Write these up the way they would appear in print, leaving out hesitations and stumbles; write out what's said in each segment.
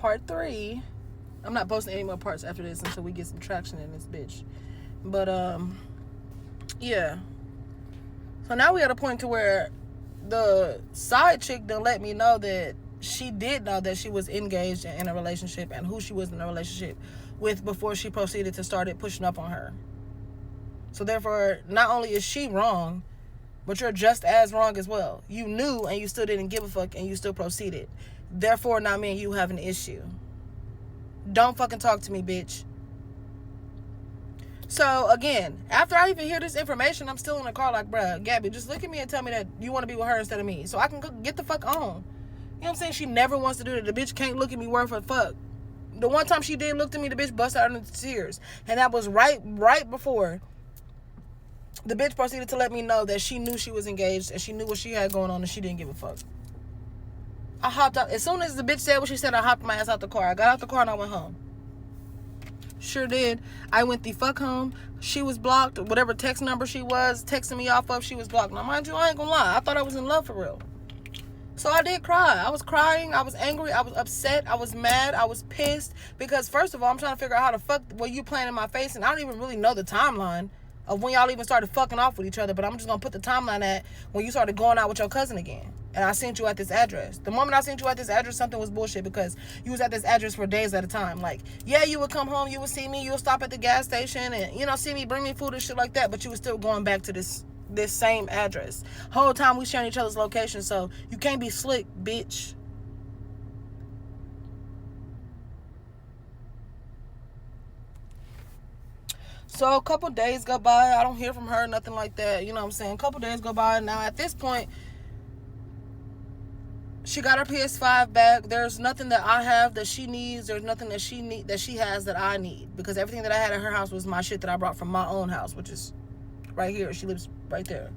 part 3. I'm not posting any more parts after this until we get some traction in this bitch. But yeah. So now we at a point to where the side chick done let me know that she did know that she was engaged in a relationship and who she was in a relationship with before she proceeded to start it pushing up on her. So therefore, not only is she wrong, but you're just as wrong as well. You knew and you still didn't give a fuck and you still proceeded. Therefore, not me and you have an issue. Don't fucking talk to me, bitch. So again, after I even hear this information, I'm still in the car like, bruh, Gabby, just look at me and tell me that you want to be with her instead of me, so I can get the fuck on. You know what I'm saying? She never wants to do that. The bitch can't look at me worth a fuck. The one time she did look at me, the bitch bust out into tears, and that was right before the bitch proceeded to let me know that she knew she was engaged and she knew what she had going on and she didn't give a fuck. I hopped out as soon as the bitch said what she said. I hopped my ass out the car. I got out the car and I went home. Sure did. I went the fuck home. She was blocked. Whatever text number she was texting me off of, she was blocked. Now, mind you, I ain't gonna lie. I thought I was in love for real. So I did cry. I was crying. I was angry. I was upset. I was mad. I was pissed. Because first of all, I'm trying to figure out how the fuck were you playing in my face. And I don't even really know the timeline of when y'all even started fucking off with each other. But I'm just gonna put the timeline at when you started going out with your cousin again. And I sent you at this address. The moment I sent you at this address, something was bullshit because you was at this address for days at a time. Like, yeah, you would come home, you would see me, you would stop at the gas station and, you know, see me, bring me food and shit like that. But you was still going back to this same address. Whole time we sharing each other's location. So you can't be slick, bitch. So a couple days go by. I don't hear from her, nothing like that. You know what I'm saying? A couple days go by. Now at this point, she got her PS5 back. There's nothing that I have that she needs. There's nothing that she has that I need. Because everything that I had at her house was my shit that I brought from my own house, which is right here. She lives right there.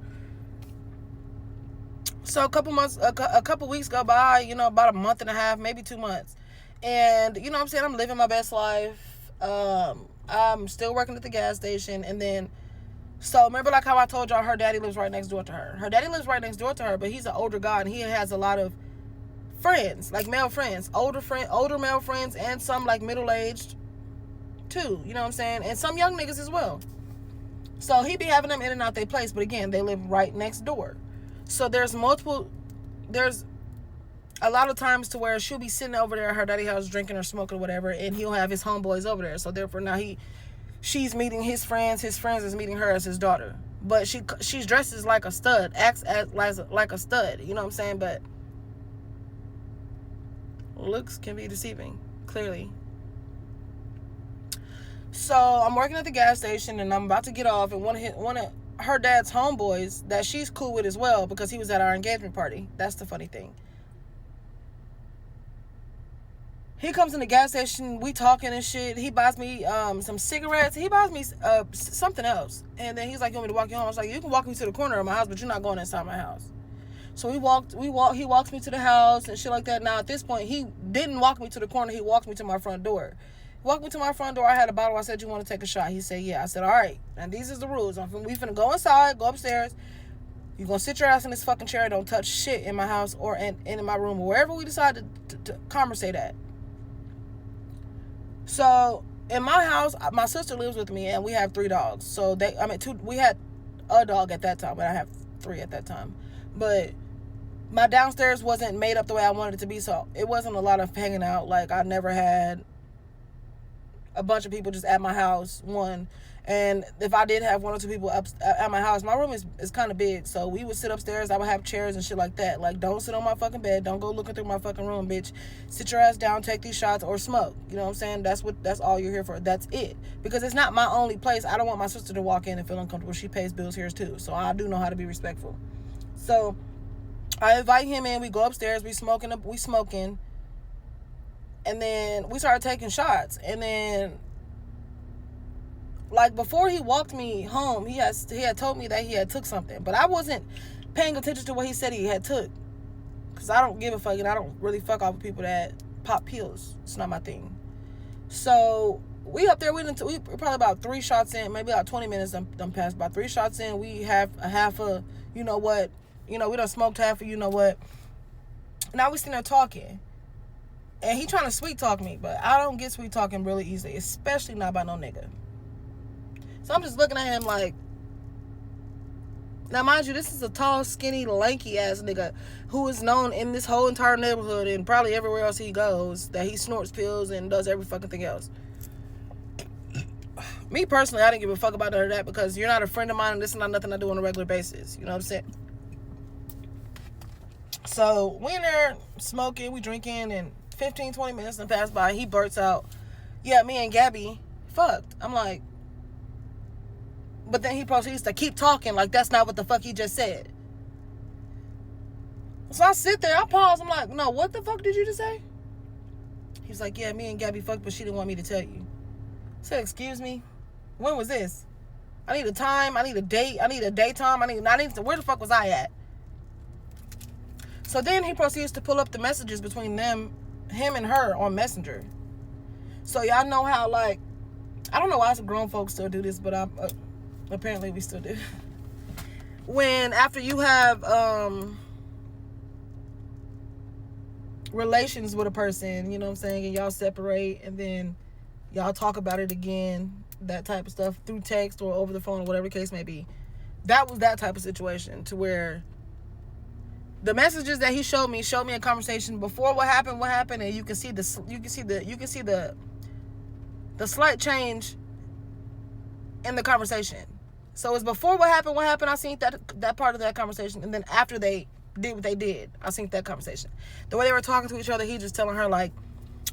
So a couple weeks go by, you know, about a month and a half, maybe 2 months. And, you know what I'm saying? I'm living my best life. I'm still working at the gas station. And then, so remember like how I told y'all her daddy lives right next door to her. Her daddy lives right next door to her, but he's an older guy and he has a lot of friends, like male friends, older male friends, and some like middle-aged too, you know what I'm saying, and some young niggas as well. So he be having them in and out their place, but again, they live right next door. So there's a lot of times to where she'll be sitting over there at her daddy house drinking or smoking or whatever, and he'll have his homeboys over there. So therefore now she's meeting his friends is meeting her as his daughter. But she's dressed as like a stud, acts as like a stud, you know what I'm saying? But looks can be deceiving, clearly. So I'm working at the gas station and I'm about to get off, and one of her dad's homeboys that she's cool with as well, because he was at our engagement party. That's the funny thing. He comes in the gas station, we talking and shit. He buys me some cigarettes. He buys me something else. And then he's like, you want me to walk you home? I was like, you can walk me to the corner of my house, but you're not going inside my house. So he walks me to the house and shit like that. Now at this point, he didn't walk me to the corner. He walked me to my front door. He walked me to my front door. I had a bottle. I said, you want to take a shot? He said, yeah. I said, all right. And these is the rules. We finna go inside, go upstairs. You're going to sit your ass in this fucking chair. Don't touch shit in my house or in my room or wherever we decide to conversate at. So in my house, my sister lives with me and we have 3 dogs. So we had a dog at that time, but I have 3 at that time. But my downstairs wasn't made up the way I wanted it to be, so it wasn't a lot of hanging out. Like, I never had a bunch of people just at my house, one. And if I did have 1 or 2 people up at my house, my room is kind of big, so we would sit upstairs. I would have chairs and shit like that. Like, don't sit on my fucking bed. Don't go looking through my fucking room, bitch. Sit your ass down, take these shots, or smoke. You know what I'm saying? That's all you're here for. That's it. Because it's not my only place. I don't want my sister to walk in and feel uncomfortable. She pays bills here too, so I do know how to be respectful. So I invite him in. We go upstairs. We smoking. And then we started taking shots. And then, like, before he walked me home, he had told me that he had took something. But I wasn't paying attention to what he said he had took. Because I don't give a fuck. And I don't really fuck off with people that pop pills. It's not my thing. So we up there. We probably about 3 shots in. Maybe about 20 minutes done passed. About 3 shots in. We have a half a, you know what. You know, we done smoked half of, you know what. Now we sitting there talking. And he trying to sweet talk me, but I don't get sweet talking really easily, especially not by no nigga. So I'm just looking at him like, now mind you, this is a tall, skinny, lanky ass nigga who is known in this whole entire neighborhood and probably everywhere else he goes that he snorts pills and does every fucking thing else. Me personally, I didn't give a fuck about none of that because you're not a friend of mine and this is not nothing I do on a regular basis. You know what I'm saying? So we in there smoking, we drinking, and 15, 20 minutes and pass by. He blurts out, yeah, me and Gabby fucked. I'm like, but then he proceeds to keep talking like that's not what the fuck he just said. So I sit there, I pause, I'm like, no, what the fuck did you just say? He's like, yeah, me and Gabby fucked, but she didn't want me to tell you. I said, excuse me? When was this? I need a time, I need a date, I need a daytime, I need to, where the fuck was I at? So then he proceeds to pull up the messages between him and her on Messenger. So y'all know how, like, I don't know why some grown folks still do this, but apparently we still do. When after you have relations with a person, you know what I'm saying, and y'all separate and then y'all talk about it again, that type of stuff through text or over the phone or whatever the case may be. That was that type of situation to where the messages that he showed me a conversation before what happened, and you can see the slight change in the conversation. So it's before what happened, I seen that part of that conversation, and then after they did what they did, I seen that conversation. The way they were talking to each other, he just telling her like,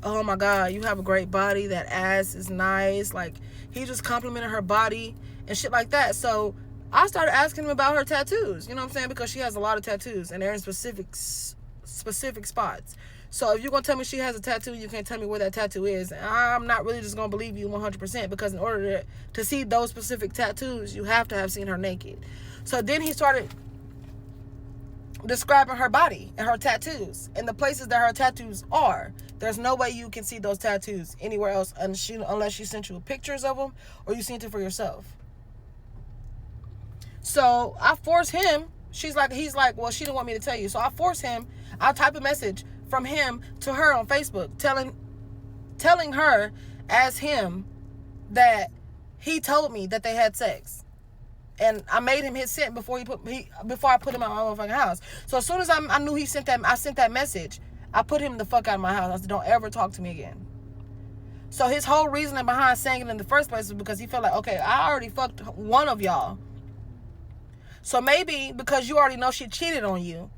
oh my God, you have a great body, that ass is nice. Like, he just complimented her body and shit like that. So I started asking him about her tattoos, you know what I'm saying? Because she has a lot of tattoos and they're in specific spots. So if you're going to tell me she has a tattoo, you can't tell me where that tattoo is. And I'm not really just going to believe you 100% because in order to see those specific tattoos, you have to have seen her naked. So then he started describing her body and her tattoos and the places that her tattoos are. There's no way you can see those tattoos anywhere else unless she sent you pictures of them or you seen it for yourself. So I force him. He's like, well, she didn't want me to tell you. So I force him. I'll type a message from him to her on Facebook telling her as him that he told me that they had sex. And I made him hit send before I put him out of my motherfucking house. So as soon as I knew he sent that, I sent that message. I put him the fuck out of my house. I said, don't ever talk to me again. So his whole reasoning behind saying it in the first place was because he felt like, okay, I already fucked one of y'all. So maybe because you already know she cheated on you,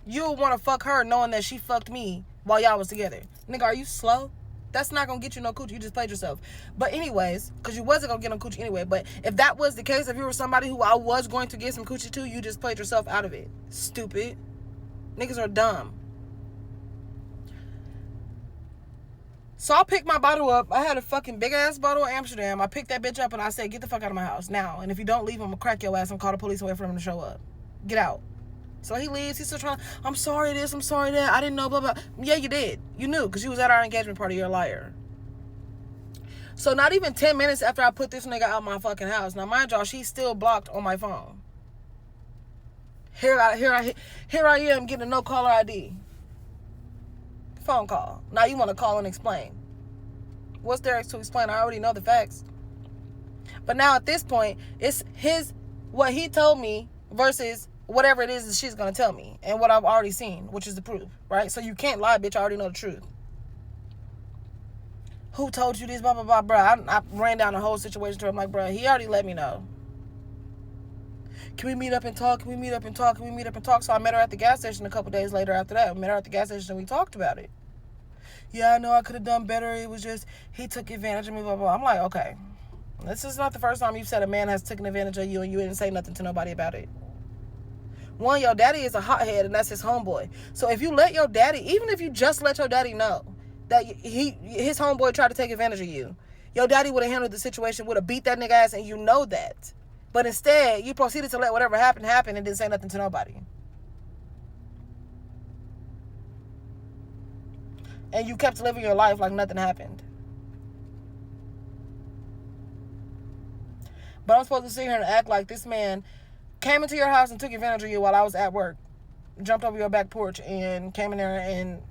you'll want to fuck her knowing that she fucked me while y'all was together. Nigga, are you slow? That's not going to get you no coochie. You just played yourself. But anyways, because you wasn't going to get no coochie anyway. But if that was the case, if you were somebody who I was going to get some coochie to, you just played yourself out of it. Stupid. Niggas are dumb. So I picked my bottle up. I had a fucking big ass bottle of Amsterdam. I picked that bitch up and I said, get the fuck out of my house now. And if you don't leave, I'm going to crack your ass and call the police and wait for them to show up. Get out. So he leaves. He's still trying, I'm sorry this, I'm sorry that. I didn't know, blah, blah. Yeah, you did. You knew because you was at our engagement party. You're a liar. So not even 10 minutes after I put this nigga out my fucking house. Now, mind y'all, she's still blocked on my phone. Here I am getting a no caller ID. Phone call. Now you want to call and explain. What's there to explain? I already know the facts. But now at this point, it's what he told me versus whatever it is that she's going to tell me. And what I've already seen, which is the proof. Right? So you can't lie, bitch. I already know the truth. Who told you this? Blah, blah, blah, bro. I ran down the whole situation to him like, bro, he already let me know. Can we meet up and talk? Can we meet up and talk? Can we meet up and talk? So I met her at the gas station a couple days later after that. I met her at the gas station and we talked about it. Yeah, I know I could have done better. It was just, he took advantage of me, blah, blah. I'm like, okay. This is not the first time you've said a man has taken advantage of you and you didn't say nothing to nobody about it. One, your daddy is a hothead and that's his homeboy. So if you let your daddy, even if you just let your daddy know that his homeboy tried to take advantage of you, your daddy would have handled the situation, would have beat that nigga ass, and you know that. But instead, you proceeded to let whatever happened happen and didn't say nothing to nobody. And you kept living your life like nothing happened. But I'm supposed to sit here and act like this man came into your house and took advantage of you while I was at work. Jumped over your back porch and came in there and